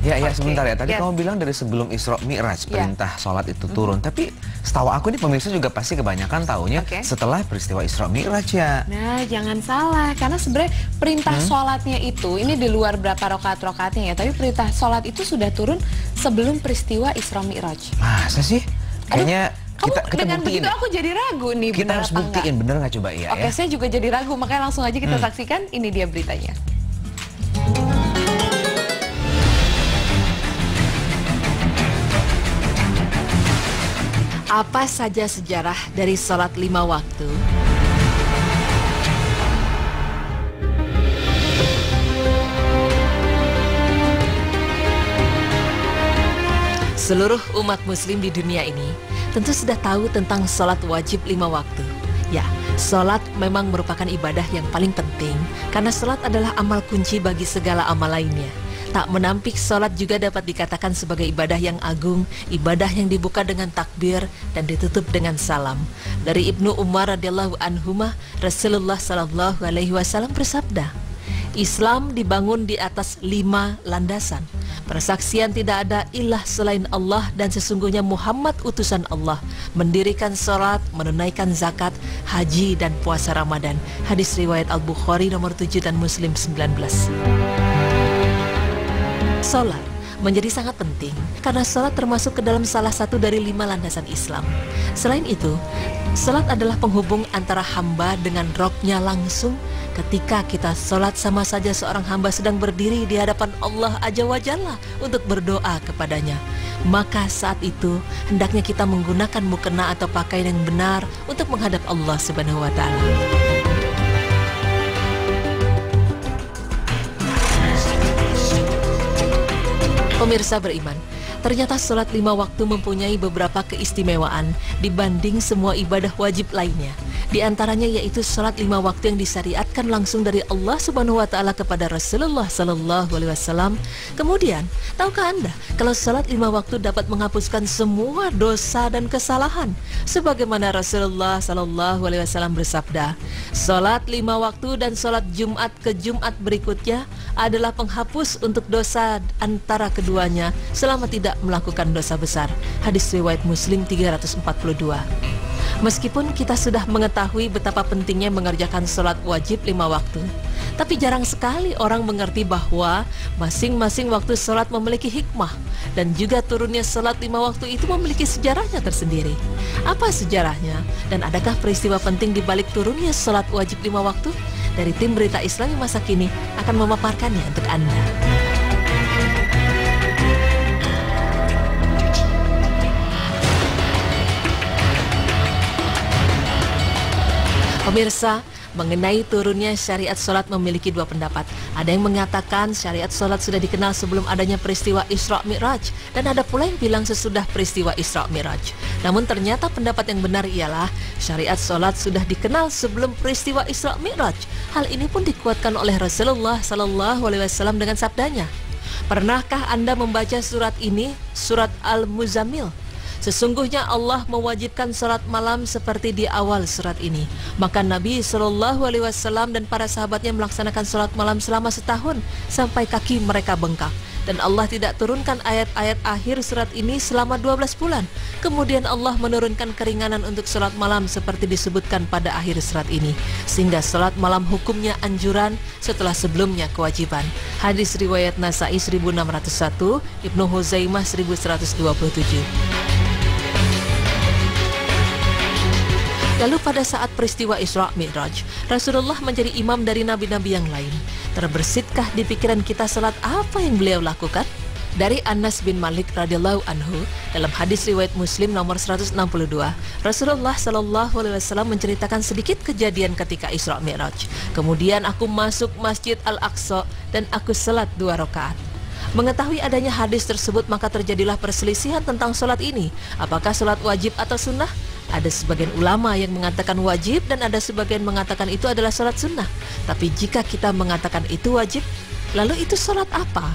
Ya, sebentar ya. Tadi kamu bilang dari sebelum Isra Mi'raj perintah sholat itu turun. Tapi setahu aku nih pemirsa juga pasti kebanyakan taunya setelah peristiwa Isra Mi'raj ya. Nah, jangan salah. Karena sebenarnya perintah sholatnya itu, ini di luar berapa rokaat-rokaatnya ya. Tapi perintah sholat itu sudah turun sebelum peristiwa Isra Mi'raj. Masa sih? Kayaknya kita dengan buktiin. begitu aku jadi ragu nih. Kita harus buktiin, bener nggak coba ya? Oke, saya juga jadi ragu. Makanya langsung aja kita saksikan. Ini dia beritanya. Apa saja sejarah dari sholat 5 waktu? Seluruh umat muslim di dunia ini tentu sudah tahu tentang sholat wajib 5 waktu. Ya, sholat memang merupakan ibadah yang paling penting karena sholat adalah amal kunci bagi segala amal lainnya. Tak menampik sholat juga dapat dikatakan sebagai ibadah yang agung, ibadah yang dibuka dengan takbir dan ditutup dengan salam. Dari Ibnu Umar radhiyallahu anhumah, Rasulullah sallallahu alaihi wasallam bersabda, Islam dibangun di atas 5 landasan. Persaksian tidak ada ilah selain Allah dan sesungguhnya Muhammad utusan Allah. Mendirikan sholat, menunaikan zakat, haji dan puasa Ramadan. Hadis riwayat Al-Bukhari nomor 7 dan Muslim 19. Sholat menjadi sangat penting karena sholat termasuk ke dalam salah satu dari 5 landasan Islam. Selain itu, sholat adalah penghubung antara hamba dengan Robnya langsung. Ketika kita sholat sama saja seorang hamba sedang berdiri di hadapan Allah Azza wa Jalla untuk berdoa kepadanya. Maka saat itu hendaknya kita menggunakan mukena atau pakaian yang benar untuk menghadap Allah Subhanahu wa Ta'ala. Pemirsa beriman, ternyata sholat 5 waktu mempunyai beberapa keistimewaan dibanding semua ibadah wajib lainnya. Di antaranya yaitu sholat 5 waktu yang disyariatkan langsung dari Allah Subhanahu wa Ta'ala kepada Rasulullah Sallallahu Alaihi Wasallam. Kemudian, tahukah Anda kalau sholat 5 waktu dapat menghapuskan semua dosa dan kesalahan? Sebagaimana Rasulullah Sallallahu Alaihi Wasallam bersabda, sholat 5 waktu dan sholat Jumat ke Jumat berikutnya adalah penghapus untuk dosa antara keduanya selama tidak melakukan dosa besar. Hadis riwayat Muslim 342. Meskipun kita sudah mengetahui betapa pentingnya mengerjakan sholat wajib 5 waktu, tapi jarang sekali orang mengerti bahwa masing-masing waktu sholat memiliki hikmah dan juga turunnya sholat 5 waktu itu memiliki sejarahnya tersendiri. Apa sejarahnya dan adakah peristiwa penting di balik turunnya sholat wajib 5 waktu? Dari tim Berita Islami masa kini akan memaparkannya untuk Anda. Pemirsa, mengenai turunnya syariat sholat memiliki 2 pendapat. Ada yang mengatakan syariat sholat sudah dikenal sebelum adanya peristiwa Isra Mi'raj, dan ada pula yang bilang sesudah peristiwa Isra Mi'raj. Namun ternyata pendapat yang benar ialah syariat sholat sudah dikenal sebelum peristiwa Isra Mi'raj. Hal ini pun dikuatkan oleh Rasulullah Sallallahu Alaihi Wasallam dengan sabdanya, "Pernahkah Anda membaca surat ini, surat Al-Muzammil? Sesungguhnya Allah mewajibkan salat malam seperti di awal surat ini." Maka Nabi Shallallahu Alaihi Wasallam dan para sahabatnya melaksanakan salat malam selama setahun sampai kaki mereka bengkak. Dan Allah tidak turunkan ayat-ayat akhir surat ini selama 12 bulan. Kemudian Allah menurunkan keringanan untuk salat malam seperti disebutkan pada akhir surat ini, sehingga salat malam hukumnya anjuran setelah sebelumnya kewajiban. Hadis riwayat Nasai 1601, Ibnu Huzaimah 1127. Lalu pada saat peristiwa Isra Mi'raj, Rasulullah menjadi imam dari nabi-nabi yang lain. Terbersitkah di pikiran kita salat apa yang beliau lakukan? Dari Anas bin Malik radhiyallahu anhu, dalam hadis riwayat Muslim nomor 162, Rasulullah Shallallahu Alaihi Wasallam menceritakan sedikit kejadian ketika Isra Mi'raj. Kemudian aku masuk Masjid Al-Aqsa dan aku salat 2 rakaat. Mengetahui adanya hadis tersebut, maka terjadilah perselisihan tentang sholat ini. Apakah sholat wajib atau sunnah? Ada sebagian ulama yang mengatakan wajib dan ada sebagian mengatakan itu adalah sholat sunnah. Tapi jika kita mengatakan itu wajib, lalu itu sholat apa?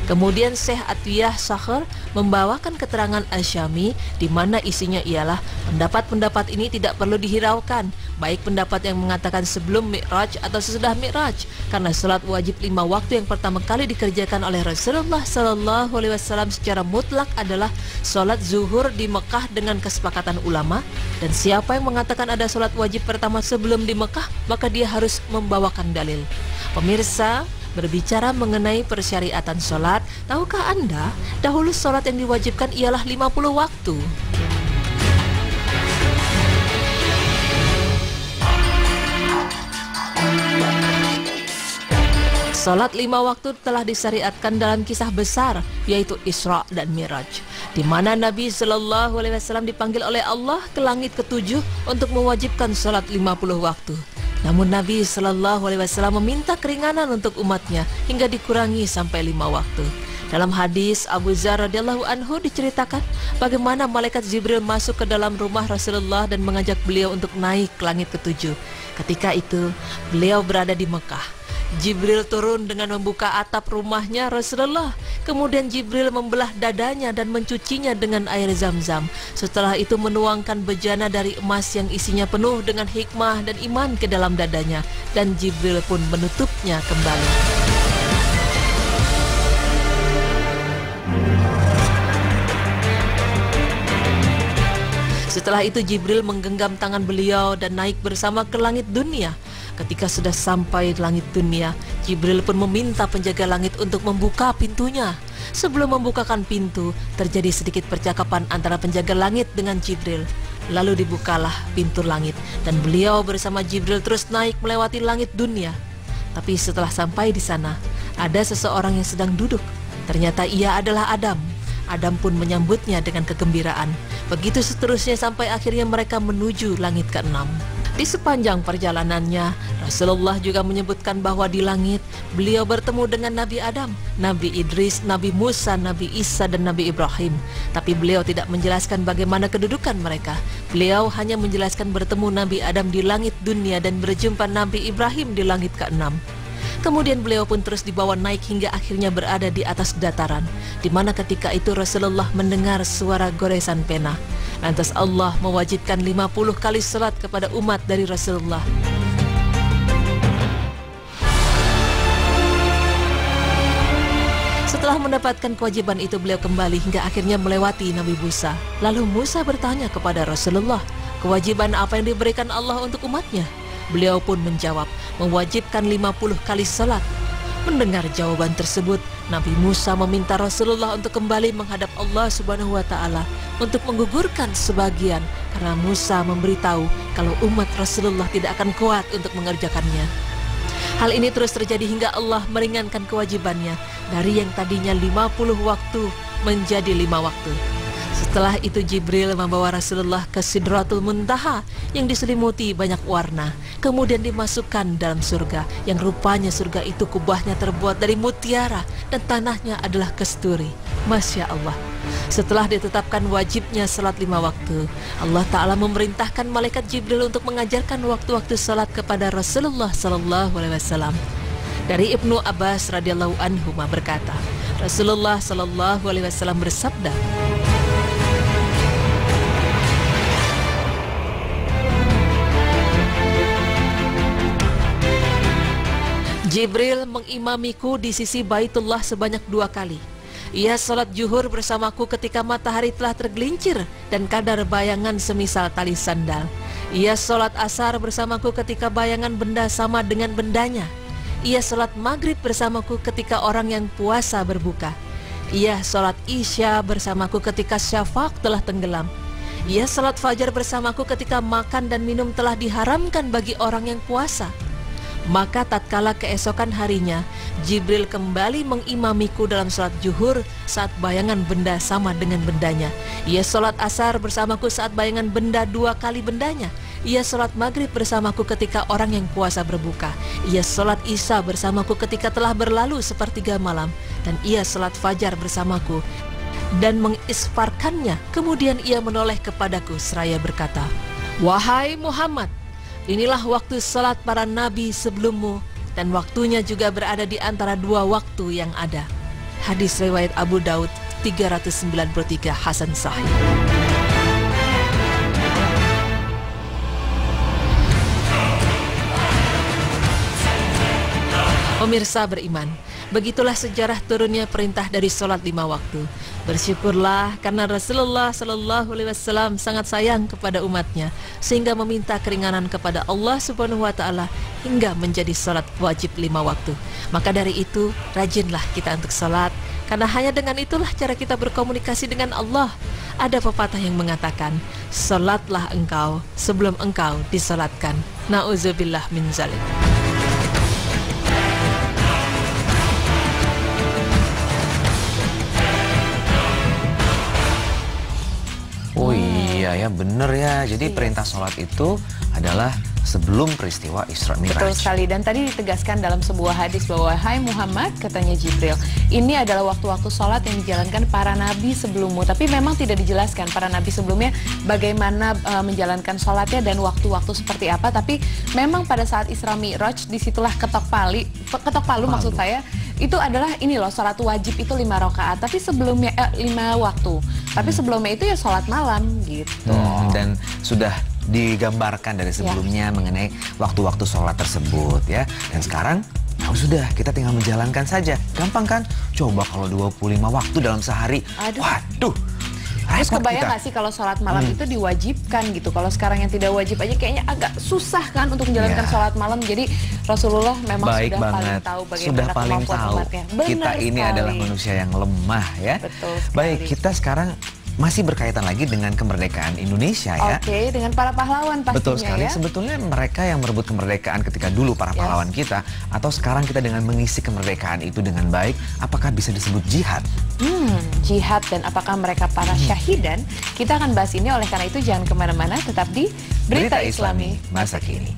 Kemudian Syekh Atiyah Sakhr membawakan keterangan Asyami di mana isinya ialah pendapat-pendapat ini tidak perlu dihiraukan, baik pendapat yang mengatakan sebelum Mi'raj atau sesudah Mi'raj, karena salat wajib 5 waktu yang pertama kali dikerjakan oleh Rasulullah SAW secara mutlak adalah salat zuhur di Mekah dengan kesepakatan ulama, dan siapa yang mengatakan ada salat wajib pertama sebelum di Mekah, maka dia harus membawakan dalil. Pemirsa, berbicara mengenai persyariatan sholat, tahukah Anda, dahulu sholat yang diwajibkan ialah 50 waktu. Sholat 5 waktu telah disyariatkan dalam kisah besar, yaitu Isra dan Mi'raj, di mana Nabi SAW dipanggil oleh Allah ke langit ke-7 untuk mewajibkan sholat 50 waktu. Namun Nabi SAW meminta keringanan untuk umatnya hingga dikurangi sampai 5 waktu. Dalam hadis Abu Dzar radhiyallahu anhu diceritakan bagaimana malaikat Jibril masuk ke dalam rumah Rasulullah dan mengajak beliau untuk naik ke langit ke-7. Ketika itu beliau berada di Mekah. Jibril turun dengan membuka atap rumahnya Rasulullah. Kemudian Jibril membelah dadanya dan mencucinya dengan air Zam-Zam. Setelah itu menuangkan bejana dari emas yang isinya penuh dengan hikmah dan iman ke dalam dadanya, dan Jibril pun menutupnya kembali. Setelah itu Jibril menggenggam tangan beliau dan naik bersama ke langit dunia. Ketika sudah sampai di langit dunia, Jibril pun meminta penjaga langit untuk membuka pintunya. Sebelum membukakan pintu, terjadi sedikit percakapan antara penjaga langit dengan Jibril. Lalu dibukalah pintu langit dan beliau bersama Jibril terus naik melewati langit dunia. Tapi setelah sampai di sana, ada seseorang yang sedang duduk. Ternyata ia adalah Adam. Adam pun menyambutnya dengan kegembiraan. Begitu seterusnya sampai akhirnya mereka menuju langit ke-6. Di sepanjang perjalanannya, Rasulullah juga menyebutkan bahwa di langit beliau bertemu dengan Nabi Adam, Nabi Idris, Nabi Musa, Nabi Isa, dan Nabi Ibrahim. Tapi beliau tidak menjelaskan bagaimana kedudukan mereka. Beliau hanya menjelaskan bertemu Nabi Adam di langit dunia dan berjumpa Nabi Ibrahim di langit ke-6. Kemudian beliau pun terus dibawa naik hingga akhirnya berada di atas dataran, di mana ketika itu Rasulullah mendengar suara goresan pena. Lantas Allah mewajibkan 50 kali salat kepada umat dari Rasulullah. Setelah mendapatkan kewajiban itu, beliau kembali hingga akhirnya melewati Nabi Musa. Lalu Musa bertanya kepada Rasulullah, kewajiban apa yang diberikan Allah untuk umatnya? Beliau pun menjawab, mewajibkan 50 kali salat. Mendengar jawaban tersebut, Nabi Musa meminta Rasulullah untuk kembali menghadap Allah Subhanahu wa Ta'ala untuk menggugurkan sebagian, karena Musa memberitahu kalau umat Rasulullah tidak akan kuat untuk mengerjakannya. Hal ini terus terjadi hingga Allah meringankan kewajibannya dari yang tadinya 50 waktu menjadi 5 waktu. Setelah itu Jibril membawa Rasulullah ke Sidratul Muntaha yang diselimuti banyak warna. Kemudian dimasukkan dalam surga yang rupanya surga itu kubahnya terbuat dari mutiara dan tanahnya adalah kasturi. Masya Allah. Setelah ditetapkan wajibnya salat 5 waktu, Allah Ta'ala memerintahkan malaikat Jibril untuk mengajarkan waktu-waktu salat kepada Rasulullah SAW. Dari Ibnu Abbas radhiyallahu anhu berkata, Rasulullah SAW bersabda, Jibril mengimamiku di sisi Baitullah sebanyak 2 kali. Ia salat zuhur bersamaku ketika matahari telah tergelincir dan kadar bayangan semisal tali sandal. Ia salat asar bersamaku ketika bayangan benda sama dengan bendanya. Ia salat maghrib bersamaku ketika orang yang puasa berbuka. Ia salat isya bersamaku ketika syafaq telah tenggelam. Ia salat fajar bersamaku ketika makan dan minum telah diharamkan bagi orang yang puasa. Maka tatkala keesokan harinya, Jibril kembali mengimamiku dalam salat zuhur saat bayangan benda sama dengan bendanya. Ia salat asar bersamaku saat bayangan benda 2 kali bendanya. Ia salat maghrib bersamaku ketika orang yang puasa berbuka. Ia salat isya bersamaku ketika telah berlalu sepertiga malam. Dan ia salat fajar bersamaku dan mengisfarkannya. Kemudian ia menoleh kepadaku seraya berkata, Wahai Muhammad, inilah waktu salat para nabi sebelummu, dan waktunya juga berada di antara 2 waktu yang ada. Hadis riwayat Abu Daud 393 Hasan Sahih. Pemirsa beriman, begitulah sejarah turunnya perintah dari sholat 5 waktu. Bersyukurlah karena Rasulullah Shallallahu Alaihi Wasallam sangat sayang kepada umatnya, sehingga meminta keringanan kepada Allah Subhanahu Wa Taala hingga menjadi sholat wajib 5 waktu. Maka dari itu, rajinlah kita untuk sholat, karena hanya dengan itulah cara kita berkomunikasi dengan Allah. Ada pepatah yang mengatakan, sholatlah engkau sebelum engkau disolatkan. Na'udzubillah min zalik. Oh iya ya, bener ya. Jadi perintah sholat itu adalah sebelum peristiwa Isra Mi'raj. Betul sekali. Dan tadi ditegaskan dalam sebuah hadis bahwa, hai Muhammad, katanya Jibril, ini adalah waktu-waktu sholat yang dijalankan para nabi sebelummu. Tapi memang tidak dijelaskan para nabi sebelumnya bagaimana menjalankan sholatnya dan waktu-waktu seperti apa. Tapi memang pada saat Isra Mi'raj, disitulah ketok palu maksud saya, itu adalah ini loh, sholat wajib itu 5 rakaat. Tapi sebelumnya 5 waktu. Tapi sebelumnya itu ya sholat malam gitu. Dan sudah digambarkan dari sebelumnya mengenai waktu-waktu sholat tersebut ya. Dan sekarang ya sudah, kita tinggal menjalankan saja. Gampang kan? Coba kalau 25 waktu dalam sehari. Waduh. Terus kebayang nggak sih kalau sholat malam itu diwajibkan gitu? Kalau sekarang yang tidak wajib aja kayaknya agak susah kan untuk menjalankan sholat malam. Jadi Rasulullah memang sudah paling tahu bagaimana kemampuan umatnya. Kita ini adalah manusia yang lemah ya. Betul sekali. Baik, kita sekarang masih berkaitan lagi dengan kemerdekaan Indonesia ya. Oke, dengan para pahlawan pastinya. Betul sekali. Ya. Sebetulnya mereka yang merebut kemerdekaan ketika dulu para pahlawan kita, atau sekarang kita dengan mengisi kemerdekaan itu dengan baik, apakah bisa disebut jihad? Jihad dan apakah mereka para syahidan? Kita akan bahas ini, oleh karena itu jangan kemana-mana, tetap di Berita Islami Masa Kini.